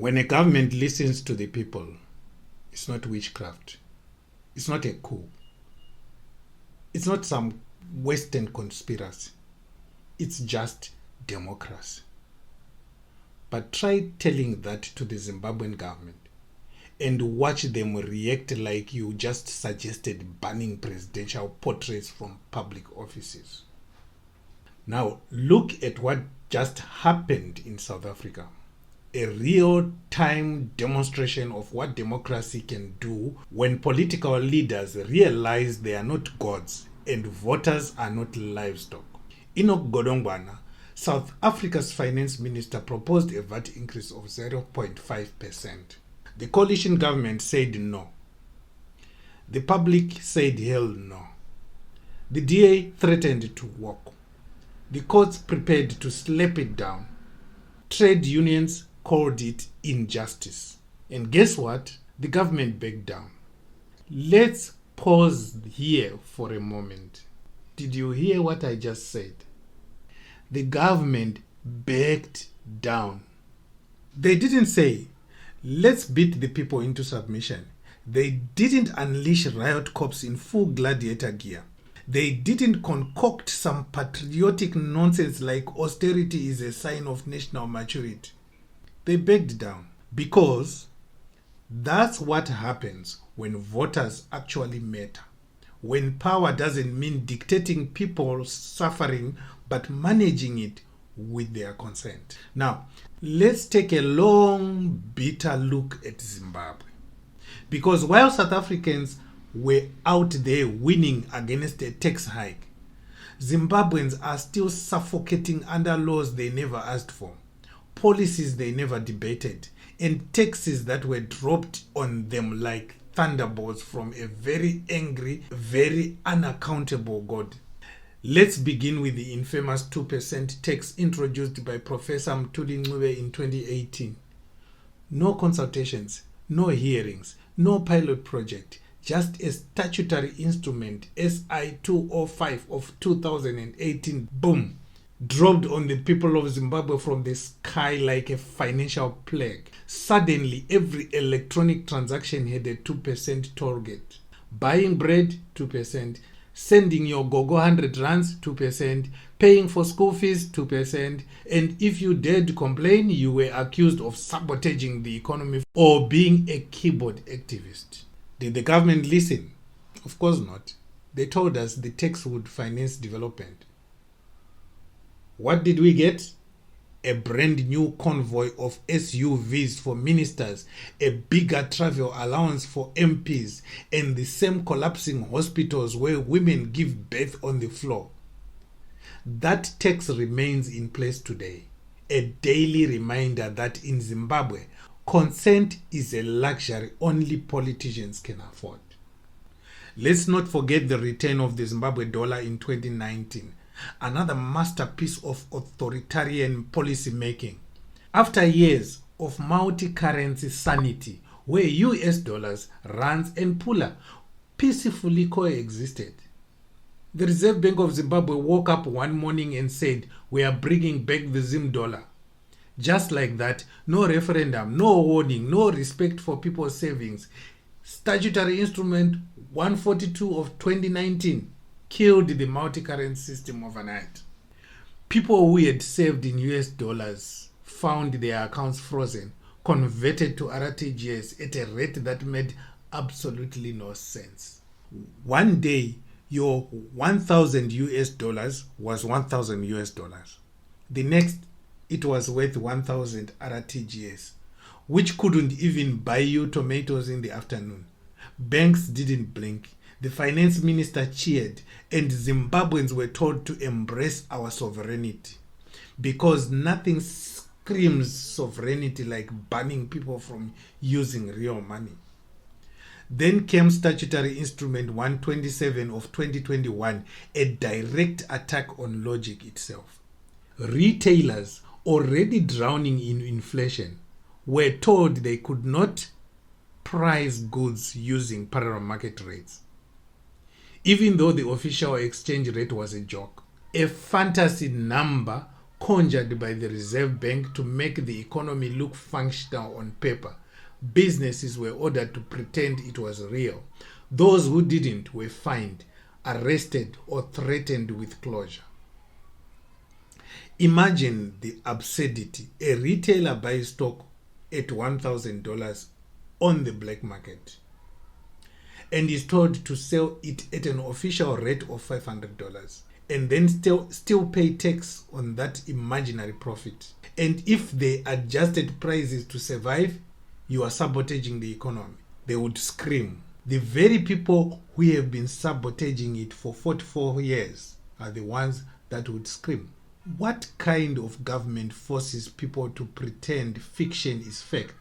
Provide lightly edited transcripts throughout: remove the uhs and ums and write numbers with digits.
When a government listens to the people, it's not witchcraft. It's not a coup. It's not some Western conspiracy. It's just democracy. But try telling that to the Zimbabwean government and watch them react like you just suggested banning presidential portraits from public offices. Now, look at what just happened in South Africa. A real-time demonstration of what democracy can do when political leaders realize they are not gods and voters are not livestock. Enoch Godongwana, South Africa's finance minister, proposed a VAT increase of 0.5%. The coalition government said no. The public said hell no. The DA threatened to walk. The courts prepared to slap it down. Trade unions called it injustice. And guess what? The government backed down. Let's pause here for a moment. Did you hear what I just said? The government backed down. They didn't say, let's beat the people into submission. They didn't unleash riot cops in full gladiator gear. They didn't concoct some patriotic nonsense like austerity is a sign of national maturity. They backed down because that's what happens when voters actually matter. When power doesn't mean dictating people's suffering, but managing it with their consent. Now, let's take a long, bitter look at Zimbabwe. Because while South Africans were out there winning against a tax hike, Zimbabweans are still suffocating under laws they never asked for, policies they never debated, and taxes that were dropped on them like thunderbolts from a very angry, very unaccountable God. Let's begin with the infamous 2% tax introduced by Professor Mthuli Ncube in 2018. No consultations, no hearings, no pilot project, just a statutory instrument, SI 205 of 2018, boom, dropped on the people of Zimbabwe from the sky like a financial plague. Suddenly, every electronic transaction had a 2% target. Buying bread, 2%. Sending your go-go 100 rands, 2%. Paying for school fees, 2%. And if you dared complain, you were accused of sabotaging the economy or being a keyboard activist. Did the government listen? Of course not. They told us the tax would finance development. What did we get? A brand new convoy of SUVs for ministers, a bigger travel allowance for MPs, and the same collapsing hospitals where women give birth on the floor. That tax remains in place today, a daily reminder that in Zimbabwe, consent is a luxury only politicians can afford. Let's not forget the return of the Zimbabwe dollar in 2019. Another masterpiece of authoritarian policy making. After years of multi-currency sanity, where US dollars, rands, and pula peacefully coexisted, the Reserve Bank of Zimbabwe woke up one morning and said, we are bringing back the Zim dollar. Just like that, no referendum, no warning, no respect for people's savings. Statutory Instrument 142 of 2019 killed the multi-currency system overnight. People who had saved in US dollars found their accounts frozen, converted to RTGS at a rate that made absolutely no sense. One day, your 1,000 US dollars was 1,000 US dollars. The next, it was worth 1,000 RTGS, which couldn't even buy you tomatoes in the afternoon. Banks didn't blink. The finance minister cheered, and Zimbabweans were told to embrace our sovereignty, because nothing screams sovereignty like banning people from using real money. Then came Statutory Instrument 127 of 2021, a direct attack on logic itself. Retailers, already drowning in inflation, were told they could not price goods using parallel market rates, even though the official exchange rate was a joke, a fantasy number conjured by the Reserve Bank to make the economy look functional on paper. Businesses were ordered to pretend it was real. Those who didn't were fined, arrested, or threatened with closure. Imagine the absurdity. A retailer buys stock at $1,000 on the black market and is told to sell it at an official rate of $500 and then still pay tax on that imaginary profit. And if they adjusted prices to survive, you are sabotaging the economy. They would scream. The very people who have been sabotaging it for 44 years are the ones that would scream. What kind of government forces people to pretend fiction is fact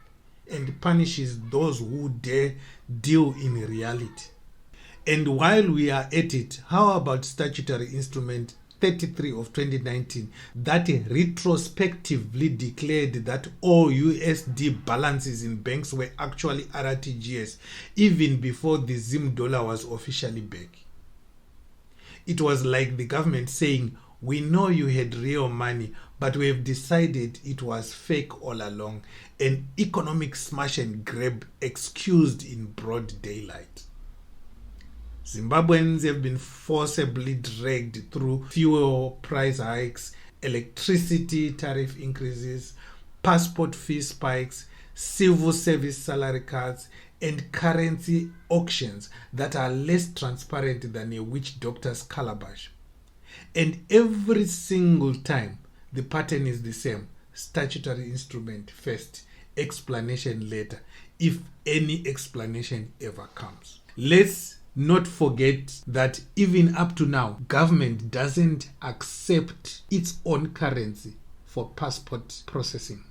and punishes those who dare deal in reality? And while we are at it, how about Statutory Instrument 33 of 2019 that retrospectively declared that all USD balances in banks were actually RTGS even before the Zim dollar was officially back? It was like the government saying, we know you had real money, but we have decided it was fake all along. An economic smash and grab excused in broad daylight. Zimbabweans have been forcibly dragged through fuel price hikes, electricity tariff increases, passport fee spikes, civil service salary cuts, and currency auctions that are less transparent than a witch doctor's calabash. And every single time, the pattern is the same. Statutory instrument first, explanation later, if any explanation ever comes. Let's not forget that even up to now, government doesn't accept its own currency for passport processing.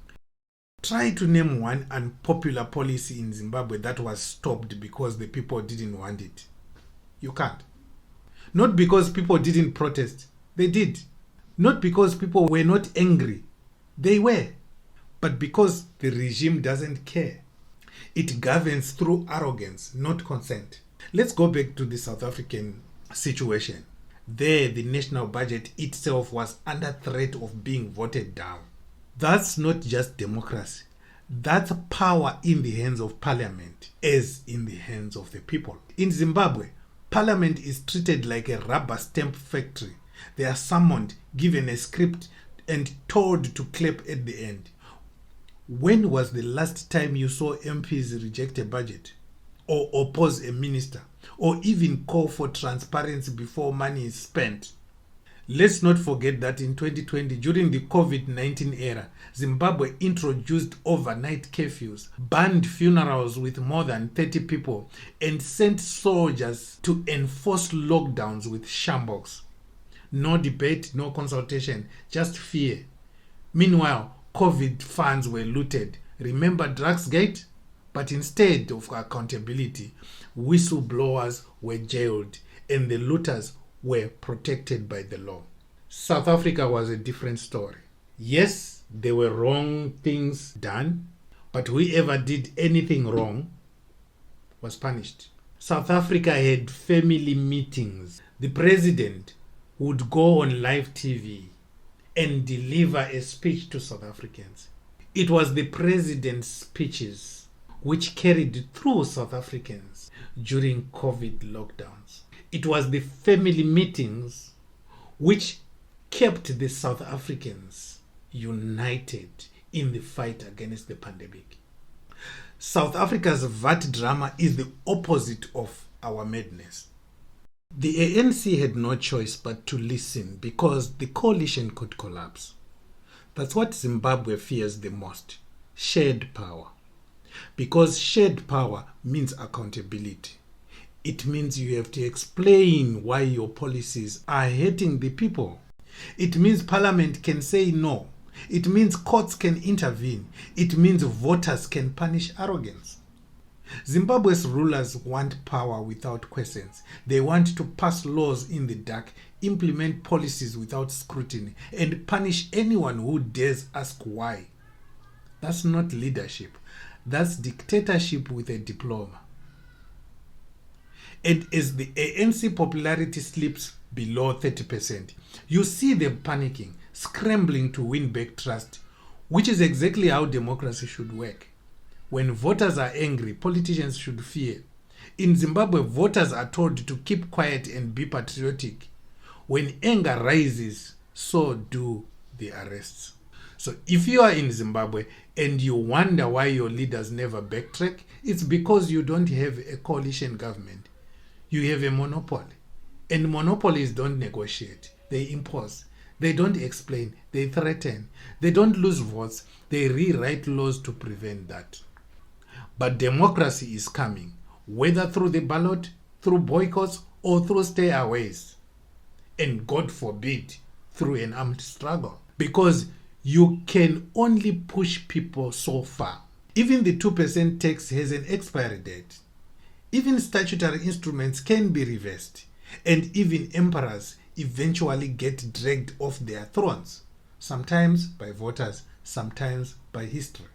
Try to name one unpopular policy in Zimbabwe that was stopped because the people didn't want it. You can't. Not because people didn't protest. They did. Not because people were not angry. They were. But because the regime doesn't care. It governs through arrogance, not consent. Let's go back to the South African situation. There, the national budget itself was under threat of being voted down. That's not just democracy. That's power in the hands of parliament, as in the hands of the people. In Zimbabwe, parliament is treated like a rubber stamp factory. They are summoned, given a script, and told to clap at the end. When was the last time you saw MPs reject a budget, or oppose a minister, or even call for transparency before money is spent? Let's not forget that in 2020, during the COVID-19 era, Zimbabwe introduced overnight curfews, banned funerals with more than 30 people, and sent soldiers to enforce lockdowns with shambles. No debate, no consultation, just fear. Meanwhile, COVID funds were looted. Remember Drugsgate? But instead of accountability, whistleblowers were jailed and the looters were protected by the law. South Africa was a different story. Yes, there were wrong things done, but whoever did anything wrong was punished. South Africa had family meetings. The president would go on live TV and deliver a speech to South Africans. It was the president's speeches which carried through South Africans during COVID lockdowns. It was the family meetings which kept the South Africans united in the fight against the pandemic. South Africa's VAT drama is the opposite of our madness. The ANC had no choice but to listen because the coalition could collapse. That's what Zimbabwe fears the most: shared power. Because shared power means accountability. It means you have to explain why your policies are hurting the people. It means parliament can say no. It means courts can intervene. It means voters can punish arrogance. Zimbabwe's rulers want power without questions. They want to pass laws in the dark, implement policies without scrutiny, and punish anyone who dares ask why. That's not leadership. That's dictatorship with a diploma. And as the ANC popularity slips below 30%, you see them panicking, scrambling to win back trust, which is exactly how democracy should work. When voters are angry, politicians should fear. In Zimbabwe, voters are told to keep quiet and be patriotic. When anger rises, so do the arrests. So if you are in Zimbabwe and you wonder why your leaders never backtrack, it's because you don't have a coalition government. You have a monopoly. And monopolies don't negotiate. They impose. They don't explain. They threaten. They don't lose votes. They rewrite laws to prevent that. But democracy is coming, whether through the ballot, through boycotts, or through stayaways. And God forbid, through an armed struggle. Because you can only push people so far. Even the 2% tax has an expiry date. Even statutory instruments can be reversed. And even emperors eventually get dragged off their thrones. Sometimes by voters, sometimes by history.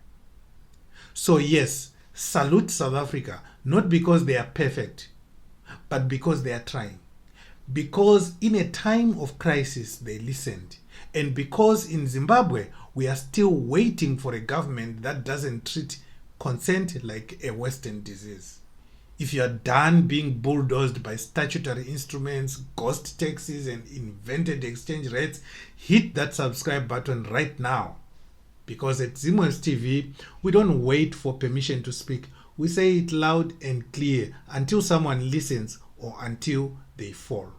So yes, salute South Africa, not because they are perfect, but because they are trying. Because in a time of crisis, they listened. And because in Zimbabwe, we are still waiting for a government that doesn't treat consent like a Western disease. If you are done being bulldozed by statutory instruments, ghost taxes, and invented exchange rates, hit that subscribe button right now. Because at Zimwaves TV, we don't wait for permission to speak. We say it loud and clear until someone listens or until they fall.